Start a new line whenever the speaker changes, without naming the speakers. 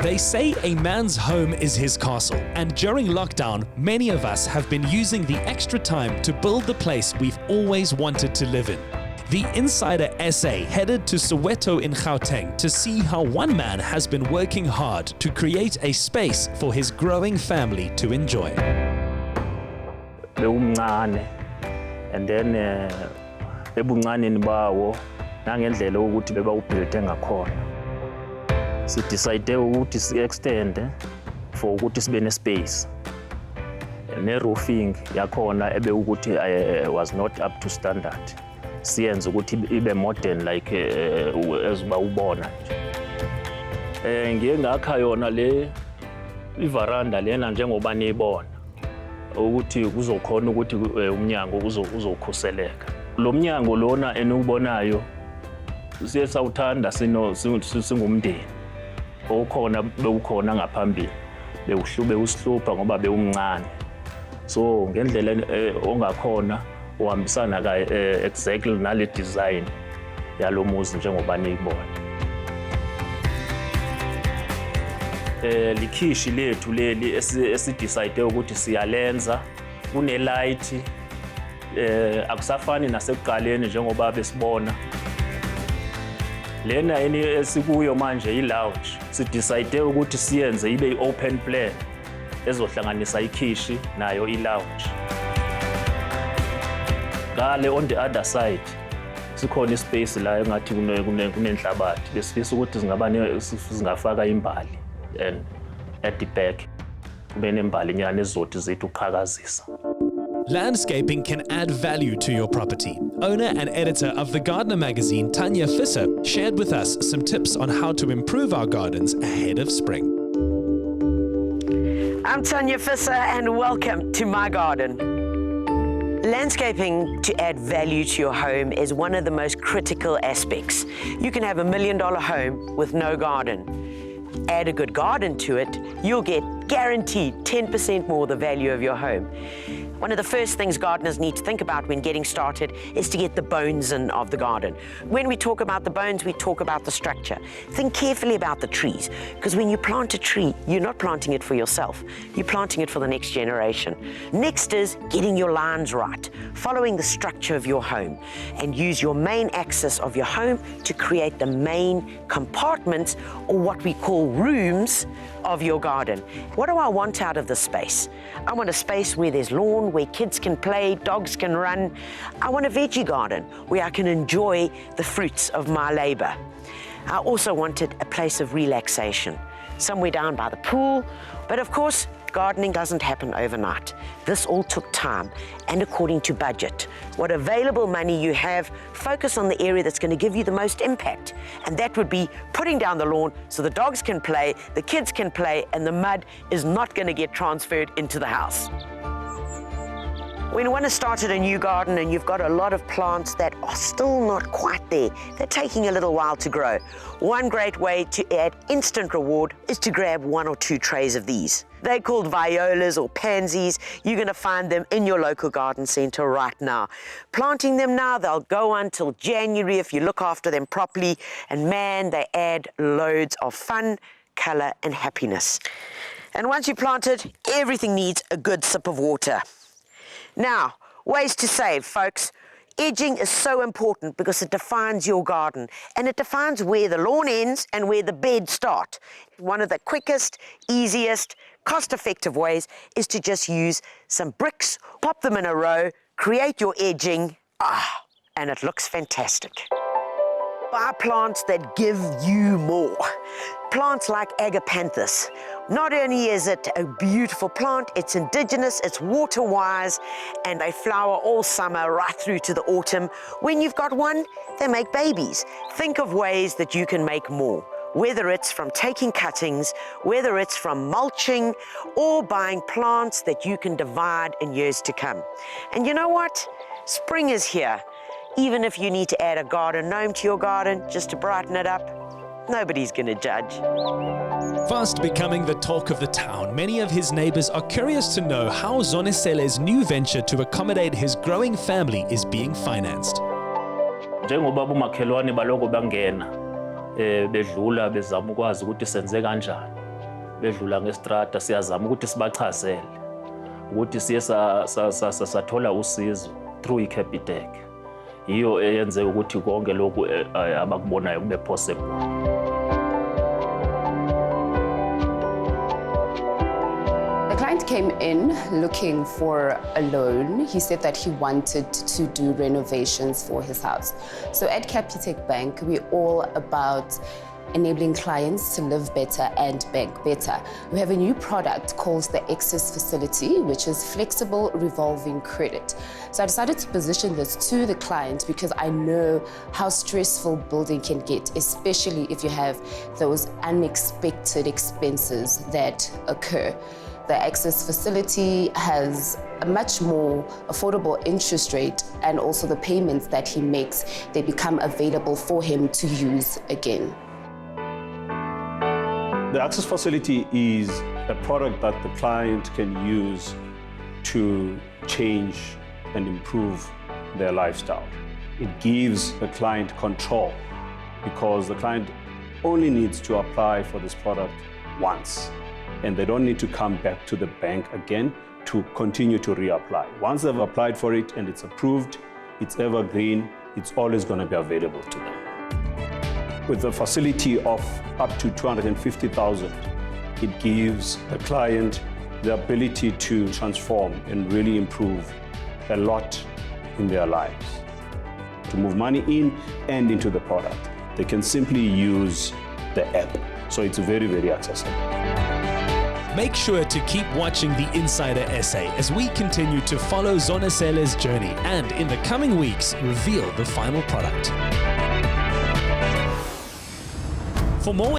They say a man's home is his castle, and during lockdown, many of us have been using the extra time to build the place we've always wanted to live in. The Insider SA headed to Soweto in Gauteng to see how one man has been working hard to create a space for his growing family to enjoy.
And then ebuncaneni bawo nangendlela ukuthi bebawubuild ngakhona. Si decide ukuthi si extend for ukuthi sibe ne space. Ne roofing yakhona ebe ukuthi was not up to standard. Siyenza ukuthi ibe modern like eziba ubona nje. Ngiye ngakha yona le iveranda lena njengoba niyibona. Ukuthi kuzokhona ukuthi umnyango uzokhuseleka. Lo mnyango lona eniubonayo siye sawuthanda singumndeni. Okhona bewukhona ngaphambili. Bewuhlube usihlupha ngoba bewumncane. So ngendlela ongakhona uhambisana ka exactly nale design yalomuzi njengoba niyibona. Likhishi lethu leli esidecide ukuthi siyalenza kune light akusafani nasekuqaleni njengoba besibona. Lena esikuyo manje i-lounge sidecide ukuthi siyenze ibe open plan ezohlanganisa ikhishi nayo i-lounge. Ngale on the other side sikhona ispace la engathi kunenhlabathi besifisa ukuthi singafaka imbali and at the back kube nembali nyane ezothi zethu uqhakazisa.
Landscaping can add value to your property. Owner and editor of the Gardener magazine, Tanya Visser, shared with us some tips on how to improve our gardens ahead of spring.
I'm Tanya Visser and welcome to my garden. Landscaping to add value to your home is one of the most critical aspects. You can have $1 million home with no garden. Add a good garden to it, you'll get guaranteed 10% more the value of your home. One of the first things gardeners need to think about when getting started is to get the bones in of the garden. When we talk about the bones, we talk about the structure. Think carefully about the trees, because when you plant a tree, you're not planting it for yourself. You're planting it for the next generation. Next is getting your lines right, following the structure of your home, and use your main axis of your home to create the main compartments, or what we call rooms, of your garden. What do I want out of this space? I want a space where there's lawn, where kids can play, dogs can run. I want a veggie garden where I can enjoy the fruits of my labor. I also wanted a place of relaxation, somewhere down by the pool, but of course, gardening doesn't happen overnight. This all took time and according to budget. What available money you have, focus on the area that's going to give you the most impact. And that would be putting down the lawn so the dogs can play, the kids can play, and the mud is not going to get transferred into the house. When one has started a new garden and you've got a lot of plants that are still not quite there, they're taking a little while to grow. One great way to add instant reward is to grab 1 or 2 trays of these. They're called violas or pansies. You're going to find them in your local garden centre right now. Planting them now, they'll go until January if you look after them properly. And man, they add loads of fun, colour and happiness. And once you plant it, everything needs a good sip of water. Now, ways to save, folks. Edging is so important because it defines your garden and it defines where the lawn ends and where the beds start. One of the quickest, easiest, cost-effective ways is to just use some bricks, pop them in a row, create your edging, and it looks fantastic. Buy plants that give you more. Plants like agapanthus. Not only is it a beautiful plant, it's indigenous, it's water-wise, and they flower all summer right through to the autumn. When you've got one, they make babies. Think of ways that you can make more, whether it's from taking cuttings, whether it's from mulching, or buying plants that you can divide in years to come. And you know what? Spring is here. Even if you need to add a garden gnome to your garden just to brighten it up, nobody's going to judge.
Fast becoming the talk of the town, many of his neighbors are curious to know how Zonisele's new venture to accommodate his growing family is being financed.
Njengoba umakhelwane baloko bangena bedlula bezama ukwazi ukuthi senze kanjani. bedlula ngestrata siyazama ukuthi sibachazele ukuthi siye sathola usizo through iCapitec. Yiyo eyenze ukuthi konke lokhu abakubonayo kube possible.
The client came in looking for a loan. He said that he wanted to do renovations for his house. So at Capitec Bank, we're all about enabling clients to live better and bank better. We have a new product called the Access Facility, which is flexible revolving credit. So I decided to position this to the client because I know how stressful building can get, especially if you have those unexpected expenses that occur. The Access Facility has a much more affordable interest rate, and also the payments that he makes, they become available for him to use again.
The Access Facility is a product that the client can use to change and improve their lifestyle. It gives the client control because the client only needs to apply for this product once, and they don't need to come back to the bank again to continue to reapply. Once they've applied for it and it's approved, it's evergreen, it's always going to be available to them. With a facility of up to 250,000, it gives the client the ability to transform and really improve a lot in their lives. To move money in and into the product, they can simply use the app. So it's very, very accessible.
Make sure to keep watching the Insider Essay as we continue to follow Zonisele's journey and in the coming weeks reveal the final product. For more